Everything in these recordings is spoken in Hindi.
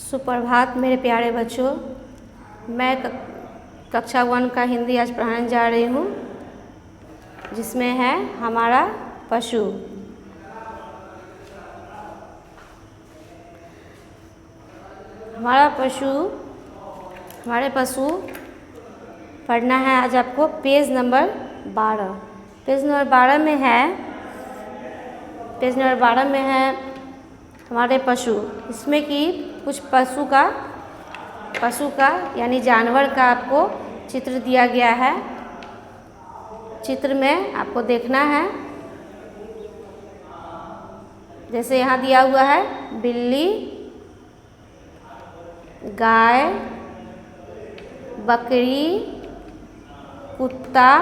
सुप्रभात मेरे प्यारे बच्चों। मैं कक्षा 1 का हिंदी आज पढ़ाने जा रही हूँ, जिसमें है हमारा पशु। हमारे पशु पढ़ना है आज आपको पेज नंबर 12। पेज नंबर 12 में है हमारे पशु। इसमें कि कुछ पशु का यानी जानवर का आपको चित्र दिया गया है। चित्र में आपको देखना है, जैसे यहाँ दिया हुआ है बिल्ली, गाय, बकरी, कुत्ता,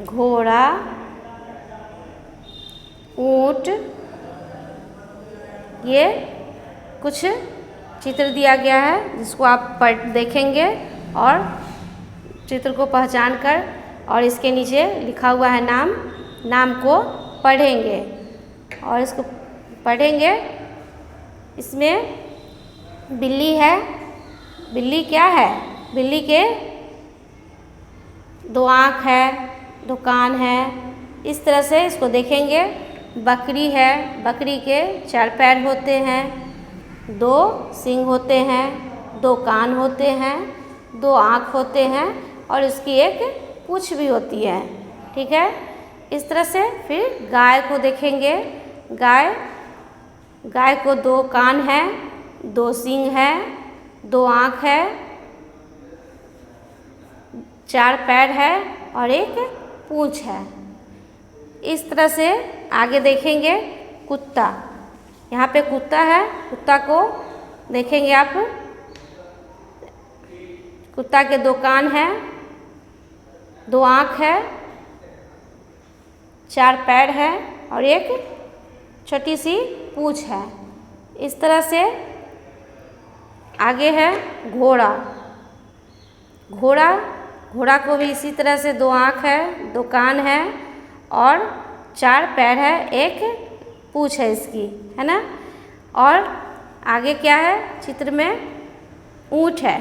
घोड़ा, ऊंट। ये कुछ चित्र दिया गया है जिसको आप देखेंगे और चित्र को पहचान कर और इसके नीचे लिखा हुआ है नाम को पढ़ेंगे और इसको पढ़ेंगे। इसमें बिल्ली है। बिल्ली क्या है? बिल्ली के 2 आँख है, 2 कान है, इस तरह से इसको देखेंगे। बकरी है, बकरी के 4 पैर होते हैं, 2 सींग होते हैं, 2 कान होते हैं, 2 आँख होते हैं और इसकी एक पूँछ भी होती है। ठीक है, इस तरह से फिर गाय को देखेंगे। गाय को 2 कान है, 2 सींग है, 2 आँख है, 4 पैर है और एक पूँछ है। इस तरह से आगे देखेंगे कुत्ता। यहाँ पे कुत्ता है, कुत्ता को देखेंगे आप। कुत्ता के 2 कान है, 2 आँख है, 4 पैर है और एक छोटी सी पूँछ है। इस तरह से आगे है घोड़ा को भी इसी तरह से 2 आँख है, 2 कान है और 4 पैर है, एक पूँछ है इसकी, है ना। और आगे क्या है चित्र में? ऊँट है।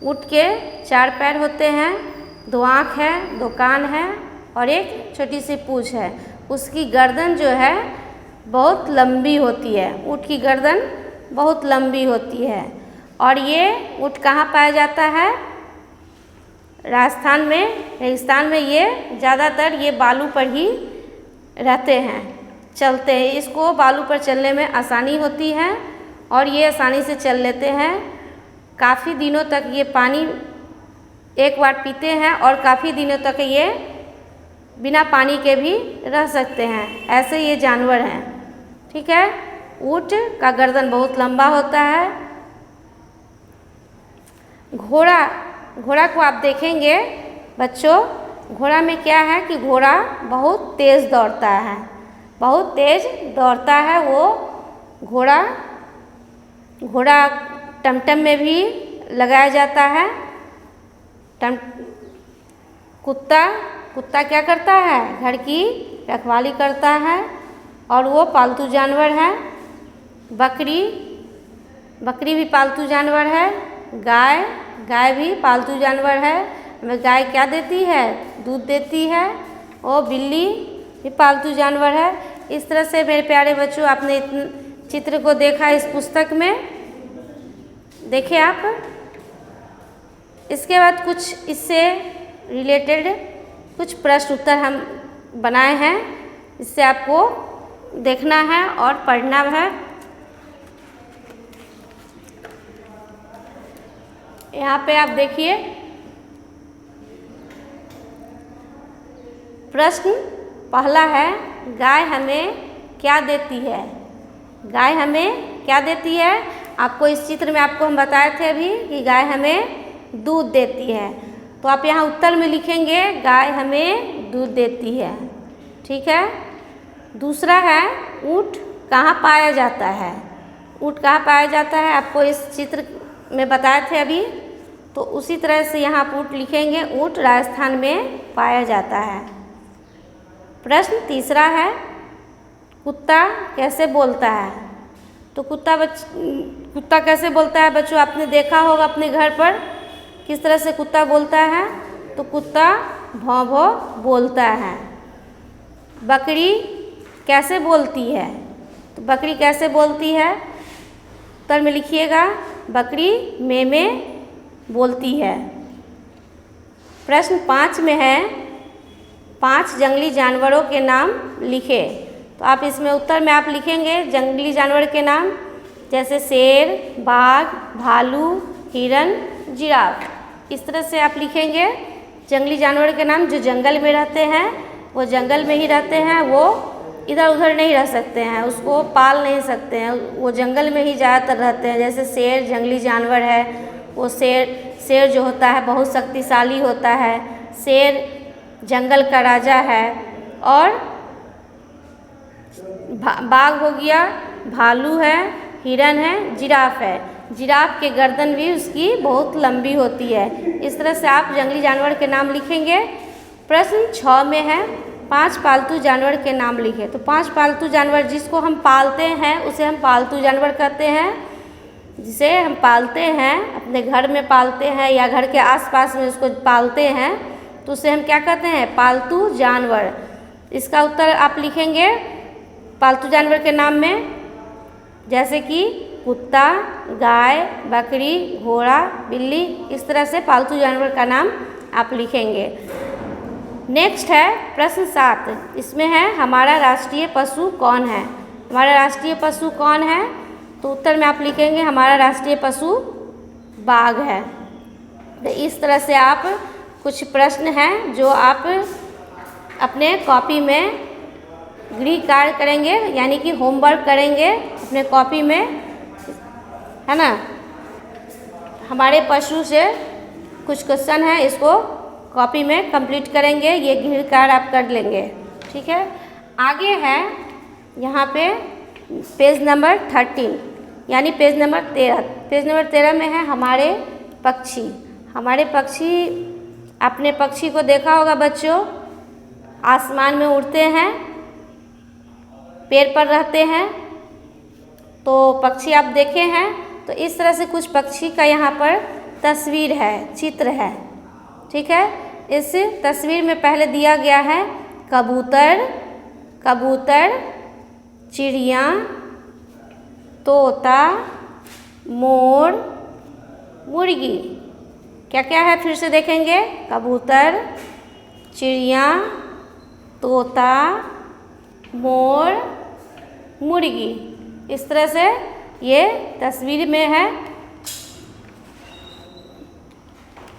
ऊँट के 4 पैर होते हैं, 2 आँख है, 2 कान है और एक छोटी सी पूँछ है। उसकी गर्दन जो है बहुत लंबी होती है। ऊँट की गर्दन बहुत लंबी होती है। और ये ऊँट कहाँ पाया जाता है? राजस्थान में, रेगिस्तान में। ये ज़्यादातर ये बालू पर ही रहते हैं, चलते हैं। इसको बालू पर चलने में आसानी होती है और ये आसानी से चल लेते हैं। काफ़ी दिनों तक ये पानी एक बार पीते हैं और काफ़ी दिनों तक ये बिना पानी के भी रह सकते हैं। ऐसे ये जानवर हैं। ठीक है, ऊँट का गर्दन बहुत लंबा होता है। घोड़ा को आप देखेंगे बच्चों। घोड़ा में क्या है कि घोड़ा बहुत तेज़ दौड़ता है, बहुत तेज़ दौड़ता है। वो घोड़ा टमटम में भी लगाया जाता है। कुत्ता क्या करता है? घर की रखवाली करता है और वो पालतू जानवर है। बकरी भी पालतू जानवर है। गाय भी पालतू जानवर है। हमें गाय क्या देती है? दूध देती है। और बिल्ली भी पालतू जानवर है। इस तरह से मेरे प्यारे बच्चों, आपने चित्र को देखा इस पुस्तक में, देखे आप। इसके बाद कुछ इससे रिलेटेड कुछ प्रश्न उत्तर हम बनाए हैं, इससे आपको देखना है और पढ़ना है। यहाँ पे आप देखिए, प्रश्न पहला है, गाय हमें क्या देती है? गाय हमें क्या देती है? आपको इस चित्र में आपको हम बताए थे अभी कि गाय हमें दूध देती है। तो आप यहाँ उत्तर में लिखेंगे गाय हमें दूध देती है। ठीक है। दूसरा है, ऊँट कहाँ पाया जाता है? ऊँट कहाँ पाया जाता है आपको इस चित्र में बताए थे अभी। तो उसी तरह से यहाँ आप ऊँट लिखेंगे। ऊँट राजस्थान में पाया जाता है। प्रश्न तीसरा है, कुत्ता कैसे बोलता है? तो कुत्ता कैसे बोलता है बच्चों? आपने देखा होगा अपने घर पर किस तरह से कुत्ता बोलता है। तो कुत्ता भौं भौं बोलता है। बकरी कैसे बोलती है? तो बकरी कैसे बोलती है? उत्तर में लिखिएगा, बकरी में बोलती है। प्रश्न 5 में है 5 जंगली जानवरों के नाम लिखे। तो आप इसमें उत्तर में आप लिखेंगे जंगली जानवर के नाम, जैसे शेर, बाघ, भालू, हिरन, जिराफ। इस तरह से आप लिखेंगे जंगली जानवर के नाम। जो जंगल में रहते हैं वो जंगल में ही रहते हैं, वो इधर उधर नहीं रह सकते हैं, उसको पाल नहीं सकते हैं, वो जंगल में ही ज़्यादातर रहते हैं। जैसे शेर जंगली जानवर है, वो शेर जो होता है बहुत शक्तिशाली होता है। शेर जंगल का राजा है। और बाघ हो गया, भालू है, हिरन है, जिराफ है। जिराफ के गर्दन भी उसकी बहुत लंबी होती है। इस तरह से आप जंगली जानवर के नाम लिखेंगे। प्रश्न 6 में है 5 पालतू जानवर के नाम लिखे। तो 5 पालतू जानवर जिसको हम पालते हैं उसे हम पालतू जानवर कहते हैं। जिसे हम पालते हैं, अपने घर में पालते हैं या घर के आसपास में उसको पालते हैं, तो उसे हम क्या कहते हैं? पालतू जानवर। इसका उत्तर आप लिखेंगे पालतू जानवर के नाम में, जैसे कि कुत्ता, गाय, बकरी, घोड़ा, बिल्ली। इस तरह से पालतू जानवर का नाम आप लिखेंगे। नेक्स्ट है प्रश्न 7। इसमें है हमारा राष्ट्रीय पशु कौन है? हमारा राष्ट्रीय पशु कौन है? तो उत्तर में आप लिखेंगे हमारा राष्ट्रीय पशु बाघ है। तो इस तरह से आप कुछ प्रश्न हैं जो आप अपने कॉपी में गृह कार्य करेंगे, यानी कि होमवर्क करेंगे अपने कॉपी में, है ना। हमारे पशु से कुछ क्वेश्चन है, इसको कॉपी में कंप्लीट करेंगे, ये गृह कार्य आप कर लेंगे, ठीक है। आगे है यहाँ पे पेज नंबर 13, यानी पेज नंबर 13। पेज नंबर 13 में है हमारे पक्षी। हमारे पक्षी, आपने पक्षी को देखा होगा बच्चों, आसमान में उड़ते हैं, पेड़ पर रहते हैं। तो पक्षी आप देखे हैं। तो इस तरह से कुछ पक्षी का यहाँ पर तस्वीर है, चित्र है, ठीक है। इस तस्वीर में पहले दिया गया है कबूतर, चिड़िया, तोता, मोर, मुर्गी। क्या क्या है फिर से देखेंगे? कबूतर, चिड़िया, तोता, मोर, मुर्गी। इस तरह से ये तस्वीर में है।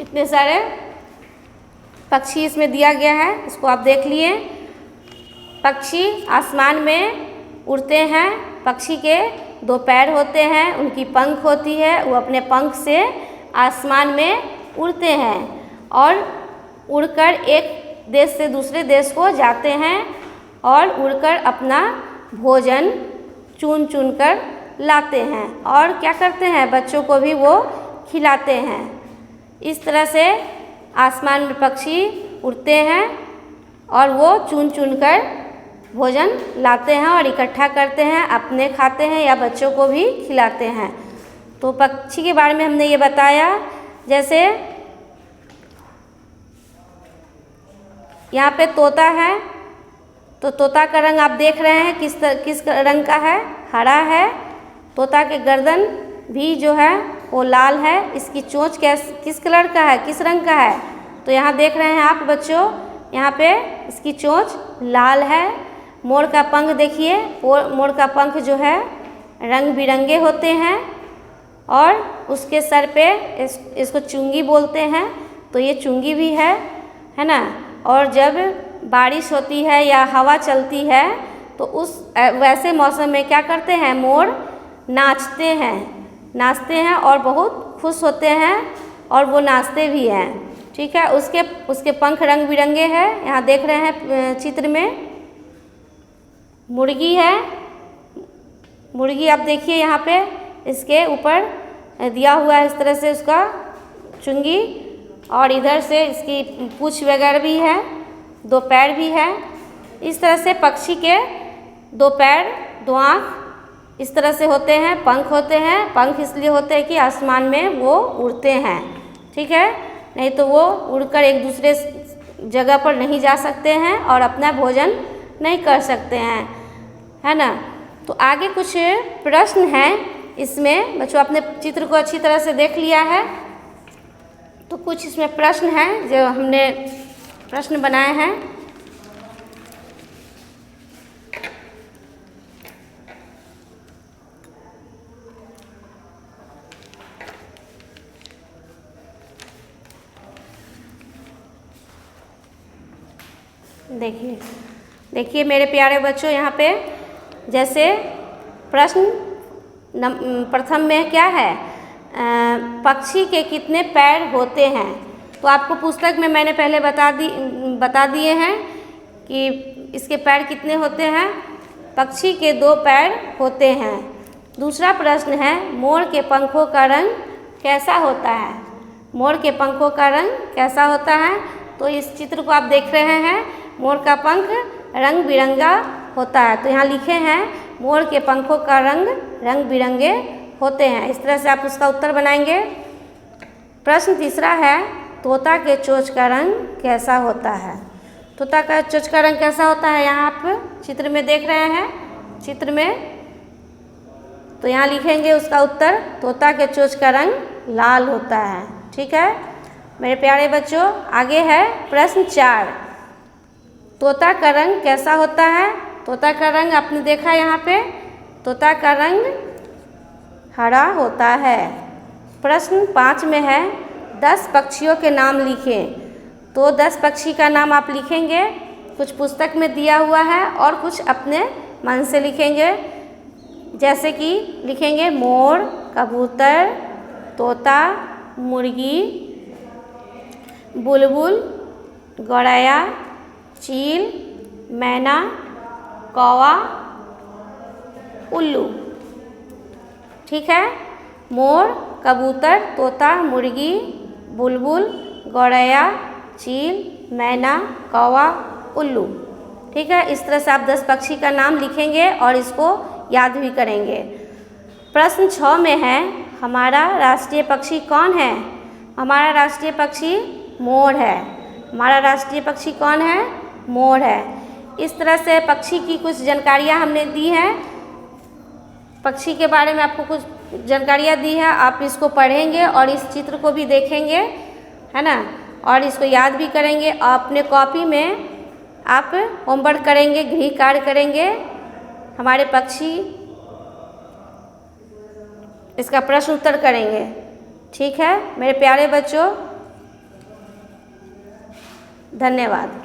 इतने सारे पक्षी इसमें दिया गया है, इसको आप देख लिए। पक्षी आसमान में उड़ते हैं। पक्षी के 2 पैर होते हैं, उनकी पंख होती है, वो अपने पंख से आसमान में उड़ते हैं और उड़कर एक देश से दूसरे देश को जाते हैं और उड़कर अपना भोजन चुन चुन कर लाते हैं और क्या करते हैं? बच्चों को भी वो खिलाते हैं। इस तरह से आसमान में पक्षी उड़ते हैं और वो चुन चुन कर भोजन लाते हैं और इकट्ठा करते हैं, अपने खाते हैं या बच्चों को भी खिलाते हैं। तो पक्षी के बारे में हमने ये बताया। जैसे यहाँ पे तोता है, तो तोता का रंग आप देख रहे हैं किस रंग का है? हरा है। तोता के गर्दन भी जो है वो लाल है। इसकी चोंच किस कलर का है, किस रंग का है? तो यहाँ देख रहे हैं आप बच्चों, यहाँ पे इसकी चोंच लाल है। मोर का पंख देखिए, मोर का पंख जो है रंग बिरंगे होते हैं और उसके सर पे इसको चुंगी बोलते हैं, तो ये चुंगी भी है ना। और जब बारिश होती है या हवा चलती है तो उस वैसे मौसम में क्या करते हैं? मोर नाचते हैं और बहुत खुश होते हैं और वो नाचते भी हैं, ठीक है। उसके पंख रंग बिरंगे हैं, यहाँ देख रहे हैं चित्र में। मुर्गी है, मुर्गी आप देखिए यहाँ पे इसके ऊपर दिया हुआ है इस तरह से उसका चुंगी, और इधर से इसकी पूँछ वगैरह भी है, 2 पैर भी है। इस तरह से पक्षी के 2 पैर, 2 आँख इस तरह से होते हैं, पंख होते हैं। पंख इसलिए होते हैं कि आसमान में वो उड़ते हैं, ठीक है, नहीं तो वो उड़कर एक दूसरे जगह पर नहीं जा सकते हैं और अपना भोजन नहीं कर सकते हैं, है ना। तो आगे कुछ प्रश्न हैं इसमें। बच्चों अपने चित्र को अच्छी तरह से देख लिया है, तो कुछ इसमें प्रश्न हैं जो हमने प्रश्न बनाए हैं। देखिए मेरे प्यारे बच्चों, यहाँ पे जैसे प्रश्न प्रथम में क्या है, पक्षी के कितने पैर होते हैं। तो आपको पुस्तक में मैंने पहले बता दिए हैं कि इसके पैर कितने होते हैं। पक्षी के 2 पैर होते हैं। दूसरा प्रश्न है, मोर के पंखों का रंग कैसा होता है। मोर के पंखों का रंग कैसा होता है। तो इस चित्र को आप देख रहे हैं, मोर का पंख रंग बिरंगा होता है। तो यहाँ लिखे हैं मोर के पंखों का रंग रंग बिरंगे होते हैं। इस तरह से आप उसका उत्तर बनाएंगे। प्रश्न तीसरा है, तोता के चोंच का रंग कैसा होता है। तोता का चोंच का रंग कैसा होता है, यहाँ आप चित्र में देख रहे हैं, चित्र में। तो यहाँ लिखेंगे उसका उत्तर, तोता के चोंच का रंग लाल होता है, ठीक है मेरे प्यारे बच्चों। आगे है प्रश्न 4, तोता का रंग कैसा होता है। तोता का रंग आपने देखा यहाँ पे, तोता का रंग हरा होता है। प्रश्न 5 में है, 10 पक्षियों के नाम लिखें। तो 10 पक्षी का नाम आप लिखेंगे, कुछ पुस्तक में दिया हुआ है और कुछ अपने मन से लिखेंगे। जैसे कि लिखेंगे मोर, कबूतर, तोता, मुर्गी, बुलबुल, गौरैया, चील, मैना, कौवा, उल्लू, ठीक है। मोर, कबूतर, तोता, मुर्गी, बुलबुल, गौरैया, चील, मैना, कौवा, उल्लू, ठीक है। इस तरह से आप 10 पक्षी का नाम लिखेंगे और इसको याद भी करेंगे। प्रश्न 6 में है, हमारा राष्ट्रीय पक्षी कौन है। हमारा राष्ट्रीय पक्षी मोर है। हमारा राष्ट्रीय पक्षी कौन है, मोर है। इस तरह से पक्षी की कुछ जानकारियाँ हमने दी हैं। पक्षी के बारे में आपको कुछ जानकारियाँ दी है, आप इसको पढ़ेंगे और इस चित्र को भी देखेंगे, है ना, और इसको याद भी करेंगे। अपने कॉपी में आप होमवर्क करेंगे, गृह कार्य करेंगे। हमारे पक्षी, इसका प्रश्न उत्तर करेंगे, ठीक है मेरे प्यारे बच्चों। धन्यवाद।